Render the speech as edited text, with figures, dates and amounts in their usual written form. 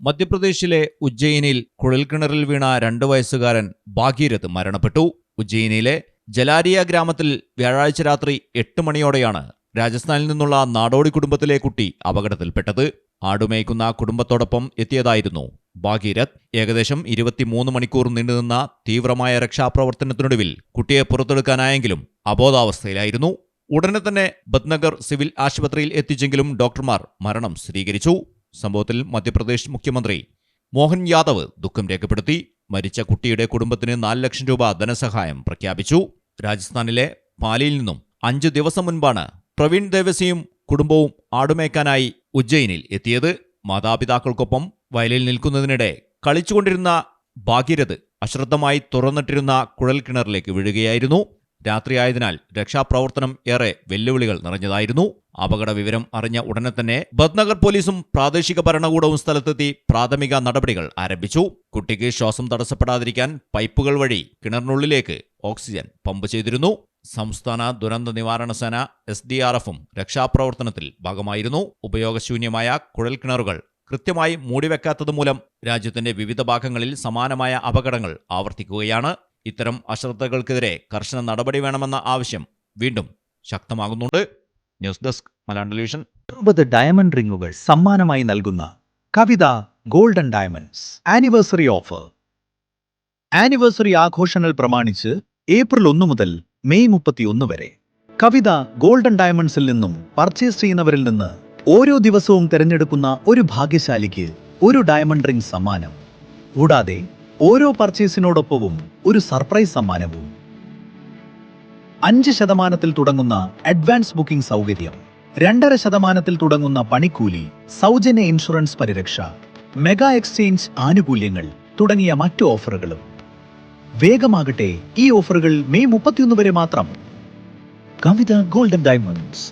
മധ്യപ്രദേശിലെ ഉജ്ജയിനിൽ കുഴൽക്കിണറിൽ വീണ 2 വയസ്സുകാരൻ ഭാഗീരഥ് മരണപ്പെട്ടു. ഉജ്ജയിനിലെ ജലാരിയ ഗ്രാമത്തിൽ വ്യാഴാഴ്ച രാത്രി 8 മണിയോടെയാണ് രാജസ്ഥാനിൽ നിന്നുള്ള നാടോടി കുടുംബത്തിലെ കുട്ടി അപകടത്തിൽപ്പെട്ടത്. ആടുമേയ്ക്കുന്ന കുടുംബത്തോടൊപ്പം എത്തിയതായിരുന്നു ഭാഗീരഥ്. ഏകദേശം 23 മണിക്കൂർ നീണ്ടുനിന്ന തീവ്രമായ രക്ഷാപ്രവർത്തനത്തിനൊടുവിൽ കുട്ടിയെ പുറത്തെടുക്കാനായെങ്കിലും അബോധാവസ്ഥയിലായിരുന്നു. ഉടനെ തന്നെ ബദ്നഗർ സിവിൽ ആശുപത്രിയിൽ എത്തിച്ചെങ്കിലും ഡോക്ടർമാർ മരണം സ്ഥിരീകരിച്ചു. സംഭവത്തിൽ മധ്യപ്രദേശ് മുഖ്യമന്ത്രി മോഹൻ യാദവ് ദുഃഖം രേഖപ്പെടുത്തി. മരിച്ച കുട്ടിയുടെ കുടുംബത്തിന് 4 ലക്ഷം രൂപ ധനസഹായം പ്രഖ്യാപിച്ചു. രാജസ്ഥാനിലെ പാലിയിൽ നിന്നും 5 ദിവസം മുൻപാണ് പ്രവീൺ ദേവസിയും കുടുംബവും ആടുമേയ്ക്കാനായി ഉജ്ജയിനിൽ എത്തിയത്. മാതാപിതാക്കൾക്കൊപ്പം വയലിൽ നിൽക്കുന്നതിനിടെ കളിച്ചുകൊണ്ടിരുന്ന ഭാഗീരഥ് അശ്രദ്ധമായി തുറന്നിട്ടിരുന്ന കുഴൽക്കിണറിലേക്ക് വീഴുകയായിരുന്നു. രാത്രിയായതിനാൽ രക്ഷാപ്രവർത്തനം ഏറെ വെല്ലുവിളികൾ നിറഞ്ഞതായിരുന്നു. അപകട വിവരം അറിഞ്ഞ ഉടനെ തന്നെ ബദ്നഗർ പോലീസും പ്രാദേശിക ഭരണകൂടവും സ്ഥലത്തെത്തി പ്രാഥമിക നടപടികൾ ആരംഭിച്ചു. കുട്ടിക്ക് ശ്വാസം തടസ്സപ്പെടാതിരിക്കാൻ പൈപ്പുകൾ വഴി കിണറിനുള്ളിലേക്ക് ഓക്സിജൻ പമ്പ് ചെയ്തിരുന്നു. സംസ്ഥാന ദുരന്ത നിവാരണ സേന SDRFും രക്ഷാപ്രവർത്തനത്തിൽ ഭാഗമായിരുന്നു. ഉപയോഗശൂന്യമായ കുഴൽക്കിണറുകൾ കൃത്യമായി മൂടിവെക്കാത്തതുമൂലം രാജ്യത്തിന്റെ വിവിധ ഭാഗങ്ങളിൽ സമാനമായ അപകടങ്ങൾ ആവർത്തിക്കുകയാണ്. ഇത്തരം അശ്രദ്ധകൾക്കെതിരെ കർശന നടപടി വേണമെന്ന ആവശ്യം വീണ്ടും ശക്തമാകുന്നുണ്ട്. News desk Malayalam television. 60 diamond റിങ്ങുകൾ സമ്മാനമായി നൽകുന്ന Kavitha golden diamonds anniversary offer. Anniversary ആഘോഷങ്ങൾ പ്രമാണിച്ച് ഏപ്രിൽ 1 മുതൽ മെയ് 31 വരെ കവിത ഗോൾഡൻ ഡയമണ്ട്സിൽ നിന്നും പർച്ചേസ് ചെയ്യുന്നവരിൽ നിന്ന് ഓരോ ദിവസവും തിരഞ്ഞെടുക്കുന്ന ഒരു ഭാഗ്യശാലിക്ക് ഒരു ഡയമണ്ട് റിംഗ് സമ്മാനം. കൂടാതെ ഓരോ പർച്ചേസിനോടൊപ്പവും ഒരു സർപ്രൈസ് സമ്മാനവും. 5% തുടങ്ങുന്ന അഡ്വാൻസ് ബുക്കിംഗ് സൗകര്യം, 2.5% തുടങ്ങുന്ന പണിക്കൂലി, സൗജന്യ ഇൻഷുറൻസ് പരിരക്ഷ, മെഗാ എക്സ്ചേഞ്ച് ആനുകൂല്യങ്ങൾ തുടങ്ങിയ മറ്റു ഓഫറുകളും. വേഗമാകട്ടെ, ഈ ഓഫറുകൾ മെയ് 31 വരെ മാത്രം. കവിത ഗോൾഡൻ ഡയമണ്ട്സ്.